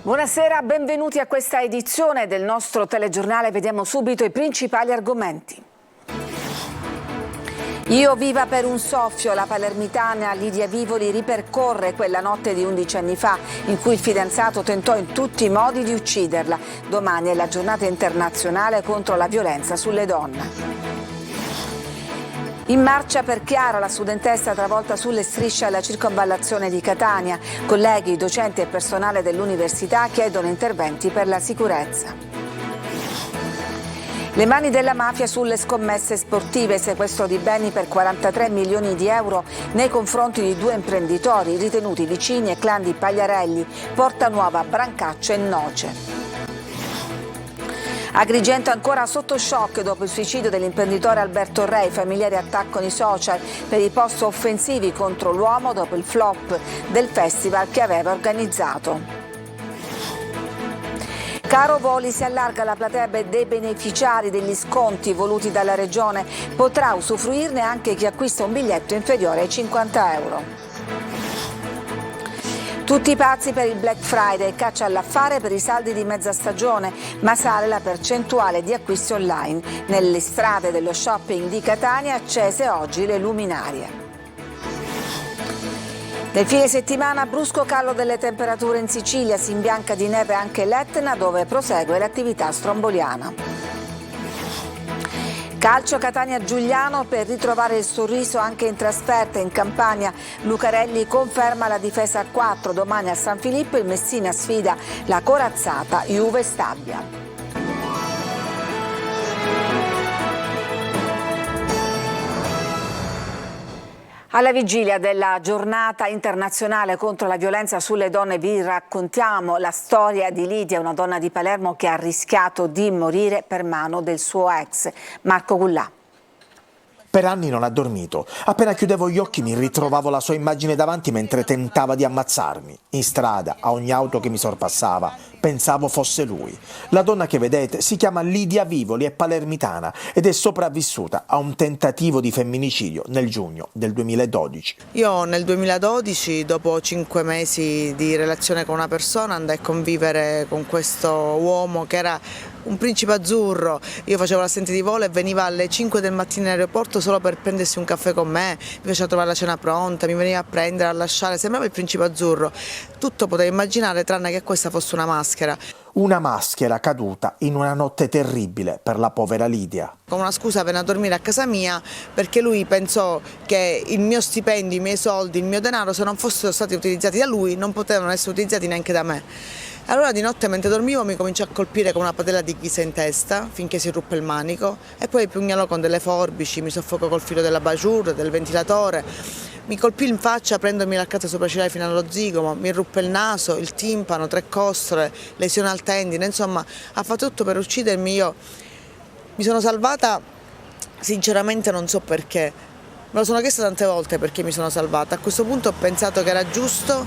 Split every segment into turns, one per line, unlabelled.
Buonasera, benvenuti a questa edizione del nostro telegiornale. Vediamo subito i principali argomenti. Io viva per un soffio, la palermitana Lidia Vivoli ripercorre quella notte di 11 anni fa in cui il fidanzato tentò in tutti i modi di ucciderla. Domani è la giornata internazionale contro la violenza sulle donne. In marcia per Chiara, la studentessa travolta sulle strisce alla circonvallazione di Catania. Colleghi, docenti e personale dell'università chiedono interventi per la sicurezza. Le mani della mafia sulle scommesse sportive, sequestro di beni per 43 milioni di euro nei confronti di 2 imprenditori ritenuti vicini ai clan di Pagliarelli, Porta Nuova, Brancaccio e Noce. Agrigento ancora sotto shock dopo il suicidio dell'imprenditore Alberto Re. I familiari attaccano i social per i post offensivi contro l'uomo dopo il flop del festival che aveva organizzato. Caro Voli, si allarga la platea dei beneficiari degli sconti voluti dalla Regione. Potrà usufruirne anche chi acquista un biglietto inferiore ai 50 euro. Tutti pazzi per il Black Friday, caccia all'affare per i saldi di mezza stagione, ma sale la percentuale di acquisti online. Nelle strade dello shopping di Catania accese oggi le luminarie. Nel fine settimana brusco calo delle temperature in Sicilia, si imbianca di neve anche l'Etna dove prosegue l'attività stromboliana. Calcio Catania-Giugliano per ritrovare il sorriso anche in trasferta in Campania. Lucarelli conferma la difesa a 4. Domani a San Filippo il Messina sfida la corazzata Juve Stabia. Alla vigilia della giornata internazionale contro la violenza sulle donne vi raccontiamo la storia di Lidia, una donna di Palermo che ha rischiato di morire per mano del suo ex, Marco Gullà.
Per anni non ha dormito. Appena chiudevo gli occhi mi ritrovavo la sua immagine davanti mentre tentava di ammazzarmi. In strada, a ogni auto che mi sorpassava, pensavo fosse lui. La donna che vedete si chiama Lidia Vivoli, è palermitana ed è sopravvissuta a un tentativo di femminicidio nel giugno del 2012.
Io nel 2012, dopo 5 mesi di relazione con una persona, andai a convivere con questo uomo che era un principe azzurro. Io facevo l'assistente di volo e veniva alle 5 del mattino in aeroporto solo per prendersi un caffè con me, mi faceva trovare la cena pronta, mi veniva a prendere, a lasciare, sembrava il principe azzurro. Tutto potevo immaginare tranne che questa fosse una maschera.
Una maschera caduta in una notte terribile per la povera Lidia.
Con una scusa venne a dormire a casa mia perché lui pensò che il mio stipendio, i miei soldi, il mio denaro, se non fossero stati utilizzati da lui, non potevano essere utilizzati neanche da me. Allora di notte mentre dormivo mi cominciò a colpire con una padella di ghisa in testa finché si ruppe il manico e poi pugnalò con delle forbici, mi soffocò col filo dell'abajur, del ventilatore, mi colpì in faccia prendomi l'arcata sopraccigliare fino allo zigomo, mi ruppe il naso, il timpano, 3 costole, lesione al tendine, insomma ha fatto tutto per uccidermi. Io mi sono salvata, sinceramente non so perché, me lo sono chiesto tante volte perché mi sono salvata. A questo punto ho pensato che era giusto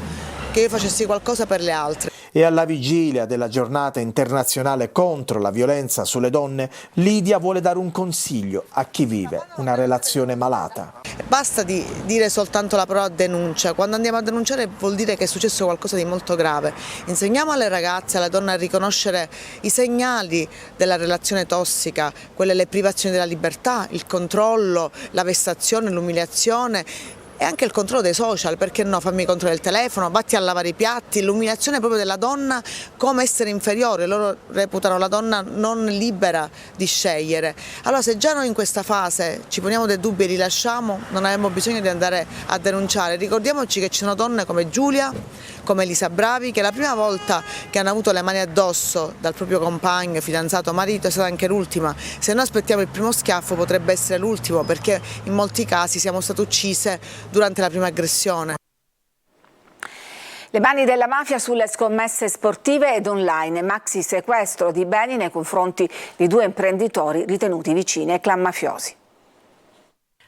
che io facessi qualcosa per le altre.
E alla vigilia della giornata internazionale contro la violenza sulle donne, Lidia vuole dare un consiglio a chi vive una relazione malata.
Basta di dire soltanto la parola denuncia, quando andiamo a denunciare vuol dire che è successo qualcosa di molto grave. Insegniamo alle ragazze, alle donne a riconoscere i segnali della relazione tossica, quelle le privazioni della libertà, il controllo, la vessazione, l'umiliazione. E anche il controllo dei social, perché no, fammi controllare il telefono, vatti a lavare i piatti, l'umiliazione proprio della donna come essere inferiore, loro reputano la donna non libera di scegliere. Allora se già noi in questa fase ci poniamo dei dubbi e li lasciamo, non abbiamo bisogno di andare a denunciare. Ricordiamoci che ci sono donne come Giulia, come Elisa Bravi, che la prima volta che hanno avuto le mani addosso dal proprio compagno, fidanzato, marito è stata anche l'ultima. Se noi aspettiamo il primo schiaffo potrebbe essere l'ultimo, perché in molti casi siamo state uccise durante la prima aggressione.
Le mani della mafia sulle scommesse sportive ed online, maxi sequestro di beni nei confronti di 2 imprenditori ritenuti vicini ai clan mafiosi.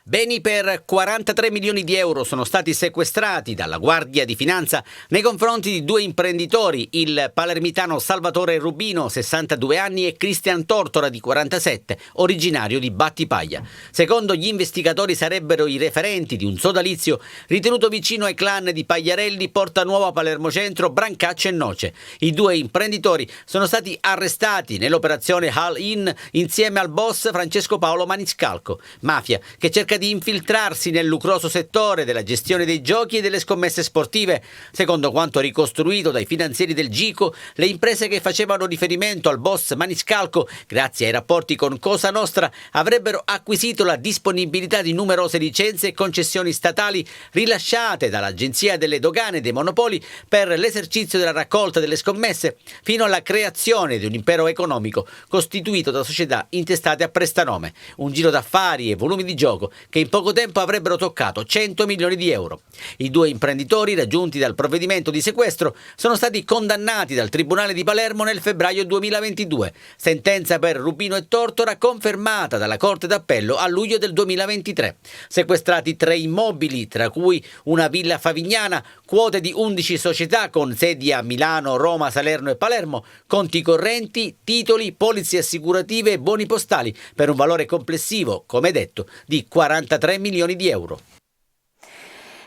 Beni per 43 milioni di euro sono stati sequestrati dalla Guardia di Finanza nei confronti di due imprenditori, il palermitano Salvatore Rubino, 62 anni, e Cristian Tortora, di 47, originario di Battipaglia. Secondo gli investigatori sarebbero i referenti di un sodalizio ritenuto vicino ai clan di Pagliarelli, Porta Nuova, Palermo Centro, Brancaccia e Noce. I due imprenditori sono stati arrestati nell'operazione All-In insieme al boss Francesco Paolo Maniscalco, mafia che cerca di infiltrarsi nel lucroso settore della gestione dei giochi e delle scommesse sportive. Secondo quanto ricostruito dai finanzieri del Gico, le imprese che facevano riferimento al boss Maniscalco, grazie ai rapporti con Cosa Nostra, avrebbero acquisito la disponibilità di numerose licenze e concessioni statali rilasciate dall'Agenzia delle Dogane e dei Monopoli per l'esercizio della raccolta delle scommesse, fino alla creazione di un impero economico costituito da società intestate a prestanome, un giro d'affari e volumi di gioco che in poco tempo avrebbero toccato 100 milioni di euro. I due imprenditori, raggiunti dal provvedimento di sequestro, sono stati condannati dal Tribunale di Palermo nel febbraio 2022, sentenza per Rubino e Tortora confermata dalla Corte d'Appello a luglio del 2023. Sequestrati 3 immobili, tra cui una villa favignana, quote di 11 società con sedi a Milano, Roma, Salerno e Palermo, conti correnti, titoli, polizze assicurative e buoni postali per un valore complessivo, come detto, di 43 milioni di euro.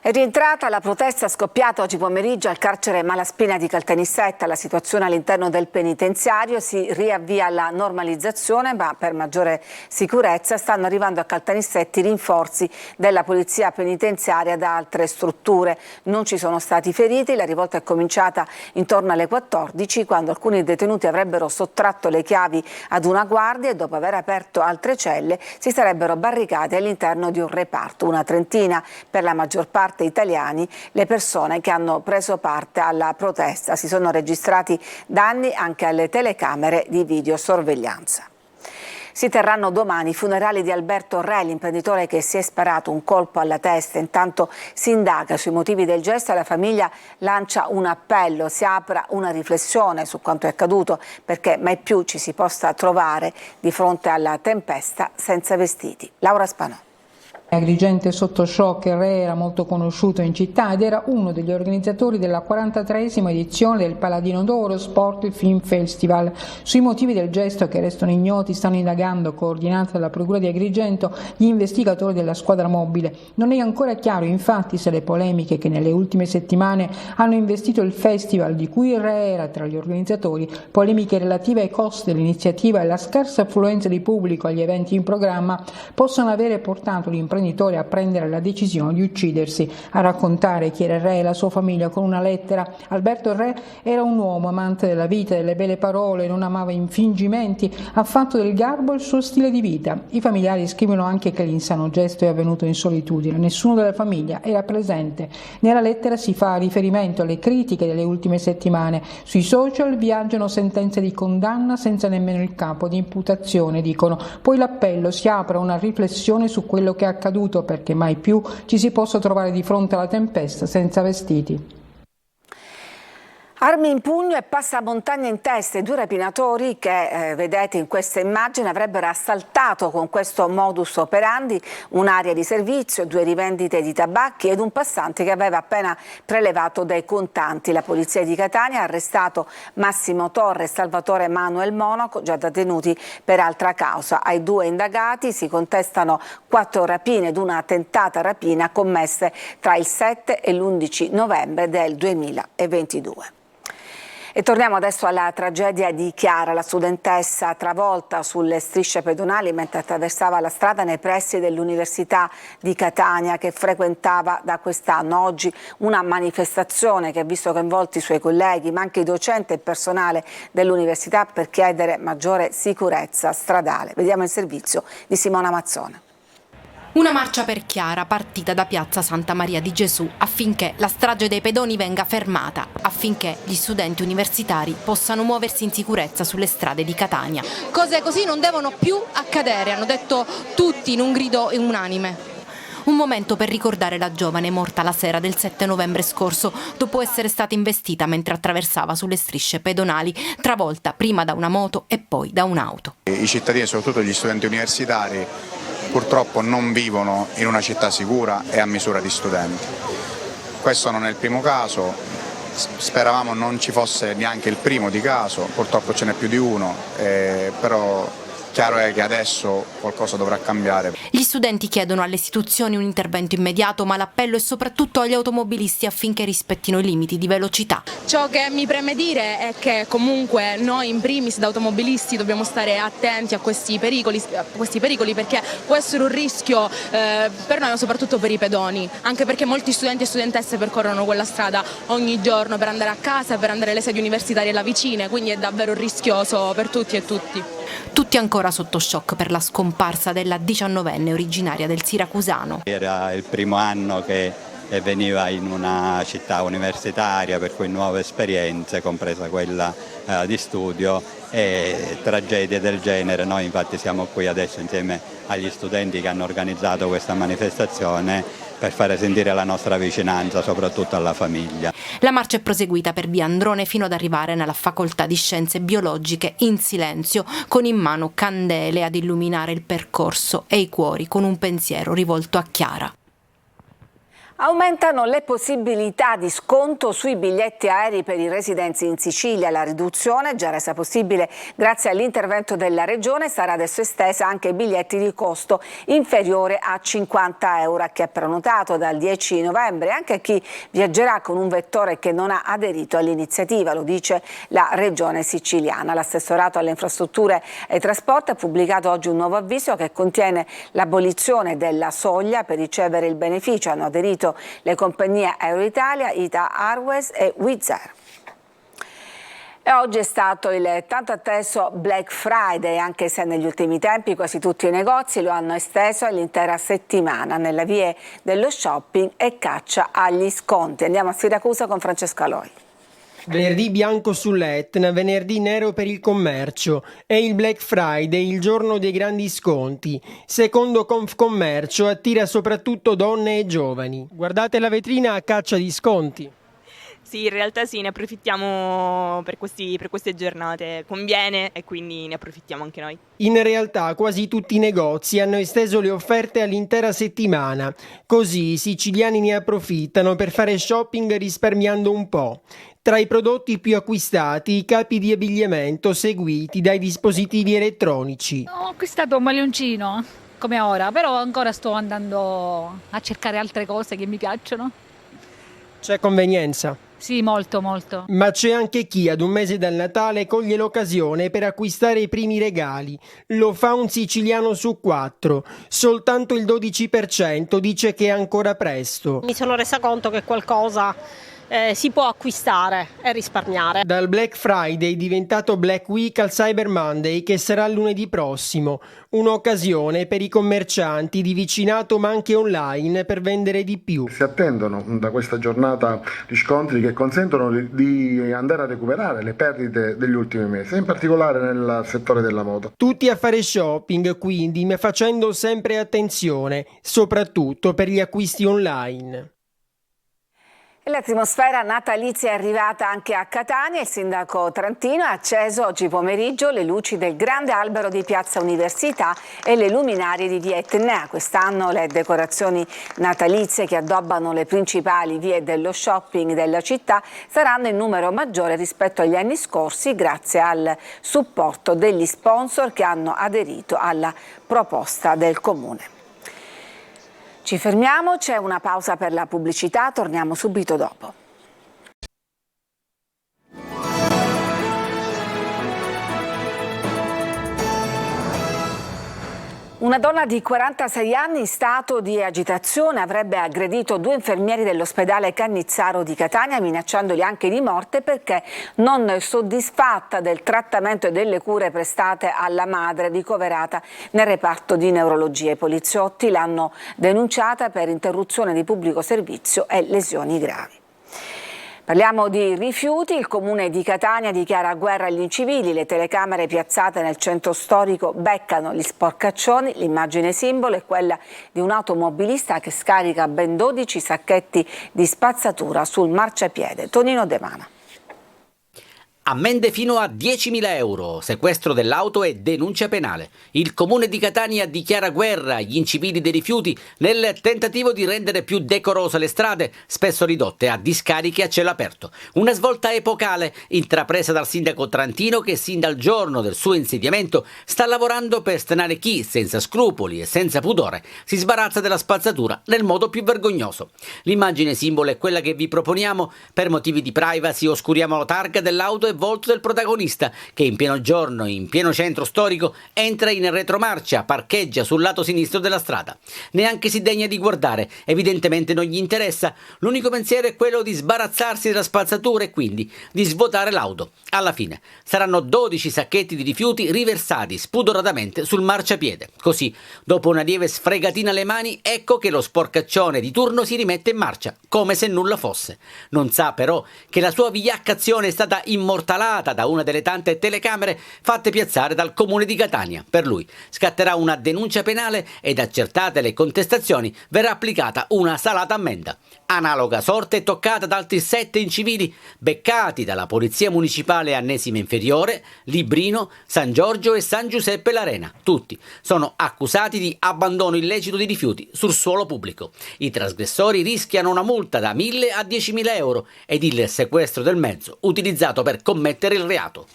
È rientrata la protesta scoppiata oggi pomeriggio al carcere Malaspina di Caltanissetta. La situazione all'interno del penitenziario si riavvia alla normalizzazione, ma per maggiore sicurezza stanno arrivando a Caltanissetta i rinforzi della polizia penitenziaria da altre strutture. Non ci sono stati feriti, la rivolta è cominciata intorno alle 14, quando alcuni detenuti avrebbero sottratto le chiavi ad una guardia e dopo aver aperto altre celle si sarebbero barricati all'interno di un reparto. Una trentina, per la maggior parte italiani, le persone che hanno preso parte alla protesta. Si sono registrati danni anche alle telecamere di videosorveglianza. Si terranno domani i funerali di Alberto Re, l'imprenditore che si è sparato un colpo alla testa. Intanto si indaga sui motivi del gesto e la famiglia lancia un appello, si apra una riflessione su quanto è accaduto, perché mai più ci si possa trovare di fronte alla tempesta senza vestiti. Laura Spanò.
Agrigento sotto shock, Re era molto conosciuto in città ed era uno degli organizzatori della 43esima edizione del Paladino d'Oro Sport Film Festival. Sui motivi del gesto, che restano ignoti, stanno indagando, coordinata dalla Procura di Agrigento, gli investigatori della squadra mobile. Non è ancora chiaro infatti se le polemiche che nelle ultime settimane hanno investito il festival, di cui Re era tra gli organizzatori, polemiche relative ai costi dell'iniziativa e alla scarsa affluenza di pubblico agli eventi in programma, possono avere portato l'imprenditore a prendere la decisione di uccidersi. A raccontare chi era Re e la sua famiglia con una lettera: Alberto Re era un uomo amante della vita, delle belle parole, non amava infingimenti, ha fatto del garbo il suo stile di vita. I familiari scrivono anche che l'insano gesto è avvenuto in solitudine, nessuno della famiglia era presente. Nella lettera si fa riferimento alle critiche delle ultime settimane. Sui social viaggiano sentenze di condanna senza nemmeno il capo di imputazione, dicono. Poi l'appello si apre a una riflessione su quello che è accaduto, perché mai più ci si possa trovare di fronte alla tempesta senza vestiti.
Armi in pugno e passamontagna in testa. I due rapinatori che vedete in questa immagine avrebbero assaltato con questo modus operandi un'area di servizio, 2 rivendite di tabacchi ed un passante che aveva appena prelevato dei contanti. La polizia di Catania ha arrestato Massimo Torre e Salvatore Manuel Monaco, già detenuti per altra causa. Ai 2 indagati si contestano 4 rapine ed una tentata rapina commesse tra il 7 e l'11 novembre del 2022. E torniamo adesso alla tragedia di Chiara, la studentessa travolta sulle strisce pedonali mentre attraversava la strada nei pressi dell'Università di Catania, che frequentava da quest'anno. Oggi una manifestazione che ha visto coinvolti i suoi colleghi, ma anche i docenti e il personale dell'università, per chiedere maggiore sicurezza stradale. Vediamo il servizio di Simona Mazzone.
Una marcia per Chiara partita da Piazza Santa Maria di Gesù affinché la strage dei pedoni venga fermata, affinché gli studenti universitari possano muoversi in sicurezza sulle strade di Catania. Cose così non devono più accadere, hanno detto tutti in un grido unanime. Un momento per ricordare la giovane morta la sera del 7 novembre scorso, dopo essere stata investita mentre attraversava sulle strisce pedonali, travolta prima da una moto e poi da un'auto.
I cittadini, soprattutto gli studenti universitari, purtroppo non vivono in una città sicura e a misura di studenti. Questo non è il primo caso, speravamo non ci fosse neanche il primo di caso, purtroppo ce n'è più di uno, però chiaro è che adesso qualcosa dovrà cambiare.
Gli studenti chiedono alle istituzioni un intervento immediato, ma l'appello è soprattutto agli automobilisti affinché rispettino i limiti di velocità.
Ciò che mi preme dire è che comunque noi in primis da automobilisti dobbiamo stare attenti a questi pericoli perché può essere un rischio per noi ma soprattutto per i pedoni, anche perché molti studenti e studentesse percorrono quella strada ogni giorno per andare a casa, per andare alle sedi universitarie là vicine, quindi è davvero rischioso per tutti e tutti.
Tutti ancora sotto shock per la scomparsa della 19enne originaria del Siracusano.
Era il primo anno che veniva in una città universitaria, per cui nuove esperienze, compresa quella di studio, e tragedie del genere. Noi infatti siamo qui adesso insieme agli studenti che hanno organizzato questa manifestazione per fare sentire la nostra vicinanza soprattutto alla famiglia.
La marcia è proseguita per via Androne fino ad arrivare nella facoltà di scienze biologiche in silenzio, con in mano candele ad illuminare il percorso e i cuori con un pensiero rivolto a Chiara.
Aumentano le possibilità di sconto sui biglietti aerei per i residenti in Sicilia. La riduzione, già resa possibile grazie all'intervento della Regione, sarà adesso estesa anche ai biglietti di costo inferiore a 50 euro a chi ha prenotato dal 10 novembre e anche a chi viaggerà con un vettore che non ha aderito all'iniziativa, lo dice la Regione siciliana. L'assessorato alle infrastrutture e ai trasporti ha pubblicato oggi un nuovo avviso che contiene l'abolizione della soglia per ricevere il beneficio. Hanno aderito le compagnie Aeroitalia, Ita Airways e Wizz Air. E oggi è stato il tanto atteso Black Friday, anche se negli ultimi tempi quasi tutti i negozi lo hanno esteso all'intera settimana nelle vie dello shopping e caccia agli sconti. Andiamo a Siracusa con Francesca Loi.
Venerdì bianco sull'Etna, venerdì nero per il commercio. È il Black Friday, il giorno dei grandi sconti. Secondo Confcommercio attira soprattutto donne e giovani. Guardate la vetrina a caccia di sconti.
Sì, in realtà sì, ne approfittiamo per queste giornate. Conviene e quindi ne approfittiamo anche noi.
In realtà quasi tutti i negozi hanno esteso le offerte all'intera settimana. Così i siciliani ne approfittano per fare shopping risparmiando un po'. Tra i prodotti più acquistati, i capi di abbigliamento seguiti dai dispositivi elettronici.
Ho acquistato un maglioncino, come ora, però ancora sto andando a cercare altre cose che mi piacciono.
C'è convenienza?
Sì, molto, molto.
Ma c'è anche chi ad un mese dal Natale coglie l'occasione per acquistare i primi regali. Lo fa un siciliano su 4. Soltanto il 12% dice che è ancora presto.
Mi sono resa conto che qualcosa si può acquistare e risparmiare.
Dal Black Friday diventato Black Week al Cyber Monday, che sarà lunedì prossimo. Un'occasione per i commercianti di vicinato ma anche online per vendere di più.
Si attendono da questa giornata riscontri che consentono di andare a recuperare le perdite degli ultimi mesi, in particolare nel settore della moda.
Tutti a fare shopping quindi, ma facendo sempre attenzione, soprattutto per gli acquisti online.
L'atmosfera natalizia è arrivata anche a Catania. Il sindaco trentino ha acceso oggi pomeriggio le luci del grande albero di Piazza Università e le luminarie di via Etnea. Quest'anno le decorazioni natalizie che addobbano le principali vie dello shopping della città saranno in numero maggiore rispetto agli anni scorsi grazie al supporto degli sponsor che hanno aderito alla proposta del Comune. Ci fermiamo, c'è una pausa per la pubblicità, torniamo subito dopo. Una donna di 46 anni in stato di agitazione avrebbe aggredito 2 infermieri dell'ospedale Cannizzaro di Catania, minacciandoli anche di morte perché non soddisfatta del trattamento e delle cure prestate alla madre ricoverata nel reparto di neurologia. I poliziotti l'hanno denunciata per interruzione di pubblico servizio e lesioni gravi. Parliamo di rifiuti. Il comune di Catania dichiara guerra agli incivili. Le telecamere piazzate nel centro storico beccano gli sporcaccioni. L'immagine simbolo è quella di un automobilista che scarica ben 12 sacchetti di spazzatura sul marciapiede. Tonino De Mana.
Ammende fino a 10.000 euro, sequestro dell'auto e denuncia penale. Il comune di Catania dichiara guerra agli incivili dei rifiuti nel tentativo di rendere più decorose le strade, spesso ridotte a discariche a cielo aperto. Una svolta epocale intrapresa dal sindaco trantino che sin dal giorno del suo insediamento sta lavorando per stenare chi, senza scrupoli e senza pudore, si sbarazza della spazzatura nel modo più vergognoso. L'immagine simbolo è quella che vi proponiamo. Per motivi di privacy oscuriamo la targa dell'auto e volto del protagonista che in pieno giorno, in pieno centro storico, entra in retromarcia, parcheggia sul lato sinistro della strada. Neanche si degna di guardare, evidentemente non gli interessa. L'unico pensiero è quello di sbarazzarsi della spazzatura e quindi di svuotare l'auto. Alla fine saranno 12 sacchetti di rifiuti riversati spudoratamente sul marciapiede. Così, dopo una lieve sfregatina alle mani, ecco che lo sporcaccione di turno si rimette in marcia, come se nulla fosse. Non sa però che la sua vigliacca azione è stata immortalata da una delle tante telecamere fatte piazzare dal comune di Catania. Per lui scatterà una denuncia penale ed, accertate le contestazioni, verrà applicata una salata ammenda. Analoga sorte è toccata ad altri 7 incivili beccati dalla Polizia Municipale Annesima Inferiore, Librino, San Giorgio e San Giuseppe l'Arena. Tutti sono accusati di abbandono illecito di rifiuti sul suolo pubblico. I trasgressori rischiano una multa da 1.000 a 10.000 euro ed il sequestro del mezzo utilizzato per commettere il reato.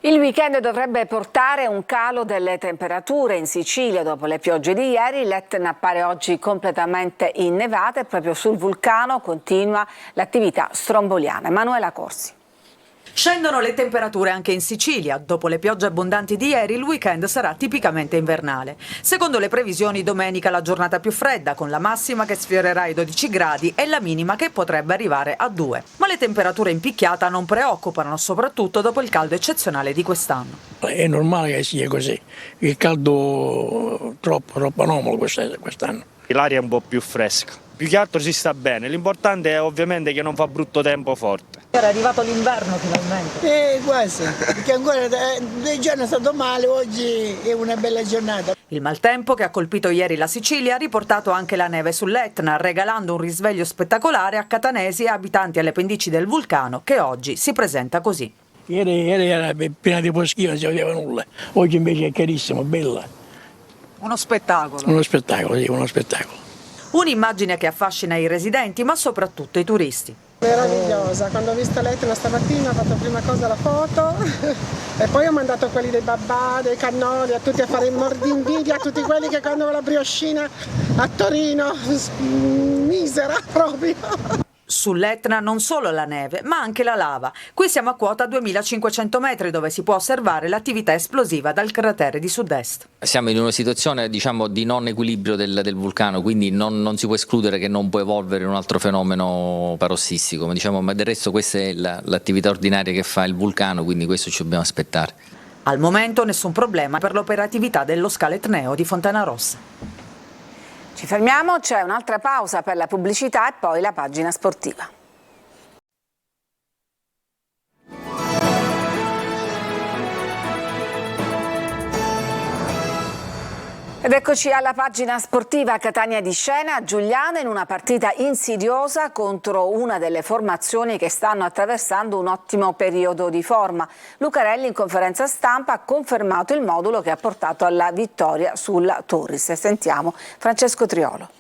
Il weekend dovrebbe portare un calo delle temperature in Sicilia dopo le piogge di ieri. L'Etna appare oggi completamente innevata e proprio sul vulcano continua l'attività stromboliana. Emanuela Corsi.
Scendono le temperature anche in Sicilia. Dopo le piogge abbondanti di ieri, il weekend sarà tipicamente invernale. Secondo le previsioni, domenica la giornata più fredda, con la massima che sfiorerà i 12 gradi e la minima che potrebbe arrivare a 2. Ma le temperature in picchiata non preoccupano, soprattutto dopo il caldo eccezionale di quest'anno.
È normale che sia così, il caldo troppo anomalo quest'anno.
L'aria è un po' più fresca, più che altro si sta bene, l'importante è ovviamente che non fa brutto tempo forte.
Era arrivato l'inverno finalmente.
Quasi, perché ancora 2 giorni è stato male, oggi è una bella giornata.
Il maltempo che ha colpito ieri la Sicilia ha riportato anche la neve sull'Etna, regalando un risveglio spettacolare a catanesi e abitanti alle pendici del vulcano, che oggi si presenta così.
Ieri era piena di boschino, non si vedeva nulla, oggi invece è chiarissimo, bella.
Uno spettacolo.
Uno spettacolo, sì, uno spettacolo.
Un'immagine che affascina i residenti, ma soprattutto i turisti.
Meravigliosa, quando ho visto l'Etna stamattina ho fatto prima cosa la foto e poi ho mandato quelli dei babà, dei cannoli, a tutti a fare il mordi invidia a tutti quelli che quando la brioscina a Torino, misera proprio.
Sull'Etna non solo la neve, ma anche la lava. Qui siamo a quota 2500 metri, dove si può osservare l'attività esplosiva dal cratere di sud-est.
Siamo in una situazione, diciamo, di non equilibrio del vulcano, quindi non si può escludere che non può evolvere un altro fenomeno parossistico, ma del resto questa è l'attività ordinaria che fa il vulcano, quindi questo ci dobbiamo aspettare.
Al momento nessun problema per l'operatività dello scalo etneo di Fontanarossa.
Ci fermiamo, c'è un'altra pausa per la pubblicità e poi la pagina sportiva. Ed eccoci alla pagina sportiva. Catania di scena, Giuliano in una partita insidiosa contro una delle formazioni che stanno attraversando un ottimo periodo di forma. Lucarelli in conferenza stampa ha confermato il modulo che ha portato alla vittoria sulla Turris. Sentiamo Francesco Triolo.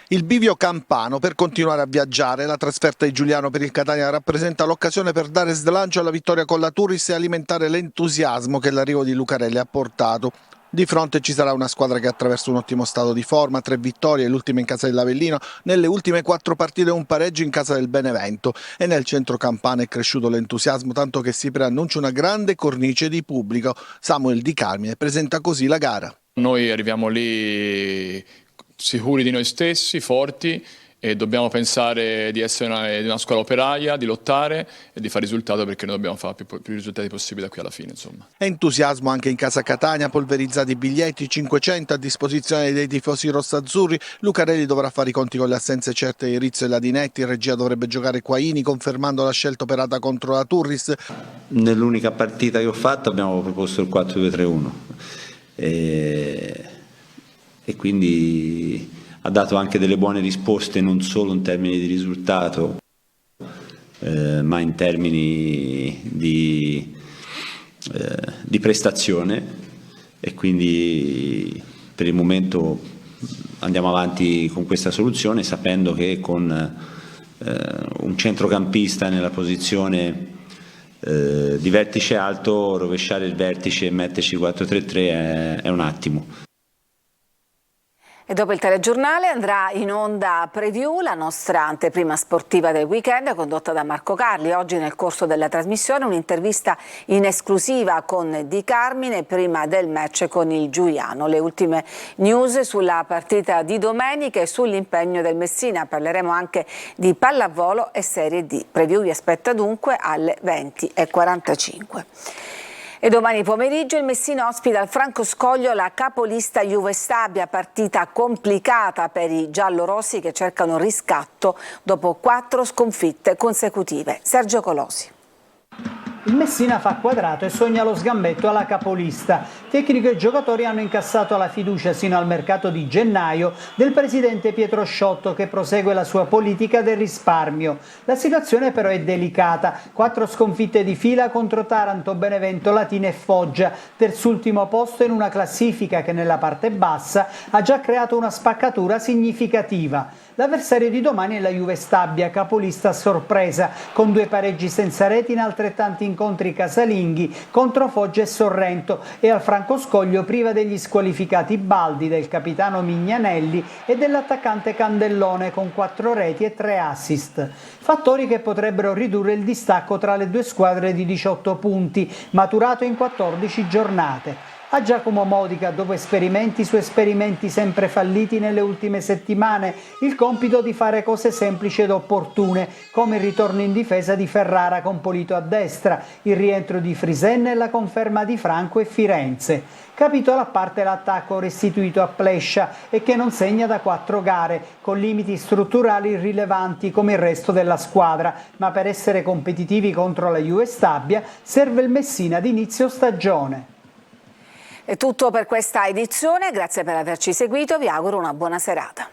Il bivio campano per continuare a viaggiare. La trasferta di Giuliano per il Catania rappresenta l'occasione per dare slancio alla vittoria con la Turris e alimentare l'entusiasmo che l'arrivo di Lucarelli ha portato. Di fronte ci sarà una squadra che attraversa un ottimo stato di forma, 3 vittorie, l'ultima in casa dell'Avellino, nelle ultime 4 partite un pareggio in casa del Benevento, e nel centro campano è cresciuto l'entusiasmo, tanto che si preannuncia una grande cornice di pubblico. Samuel Di Carmine presenta così la gara.
Noi arriviamo lì sicuri di noi stessi, forti, e dobbiamo pensare di essere una squadra operaia, di lottare e di fare risultato, perché noi dobbiamo fare più risultati possibili da qui alla fine, insomma.
Entusiasmo anche in casa Catania, polverizzati i biglietti, 500 a disposizione dei tifosi rossazzurri. Lucarelli dovrà fare i conti con le assenze certe di Rizzo e Ladinetti, in regia dovrebbe giocare Quaini, confermando la scelta operata contro la Turris.
Nell'unica partita che ho fatto abbiamo proposto il 4-2-3-1 e quindi ha dato anche delle buone risposte, non solo in termini di risultato. ma in termini di prestazione, e quindi per il momento andiamo avanti con questa soluzione, sapendo che con un centrocampista nella posizione di vertice alto, rovesciare il vertice e metterci 4-3-3 è un attimo.
E dopo il telegiornale andrà in onda Preview, la nostra anteprima sportiva del weekend, condotta da Marco Carli. Oggi nel corso della trasmissione un'intervista in esclusiva con Di Carmine prima del match con il Giuliano. Le ultime news sulla partita di domenica e sull'impegno del Messina. Parleremo anche di pallavolo e Serie D. Preview vi aspetta dunque alle 20:45. E domani pomeriggio il Messina ospita al Franco Scoglio la capolista Juve Stabia, partita complicata per i giallorossi che cercano riscatto dopo 4 sconfitte consecutive. Sergio Colosi.
Il Messina fa quadrato e sogna lo sgambetto alla capolista. Tecnico e giocatori hanno incassato la fiducia sino al mercato di gennaio del presidente Pietro Sciotto, che prosegue la sua politica del risparmio. La situazione però è delicata. 4 sconfitte di fila contro Taranto, Benevento, Latina e Foggia, terzultimo posto in una classifica che nella parte bassa ha già creato una spaccatura significativa. L'avversario di domani è la Juve Stabia, capolista a sorpresa, con 2 pareggi senza reti in altrettanti incontri casalinghi contro Foggia e Sorrento, e al Franco Scoglio priva degli squalificati Baldi, del capitano Mignanelli e dell'attaccante Candellone, con 4 reti e 3 assist. Fattori che potrebbero ridurre il distacco tra le 2 squadre di 18 punti, maturato in 14 giornate. A Giacomo Modica, dopo esperimenti su esperimenti sempre falliti nelle ultime settimane, il compito di fare cose semplici ed opportune, come il ritorno in difesa di Ferrara con Polito a destra, il rientro di Frisen e la conferma di Franco e Firenze. Capitolo a parte l'attacco restituito a Plescia e che non segna da 4 gare, con limiti strutturali irrilevanti come il resto della squadra, ma per essere competitivi contro la Juve Stabia serve il Messina di inizio stagione.
È tutto per questa edizione, grazie per averci seguito, vi auguro una buona serata.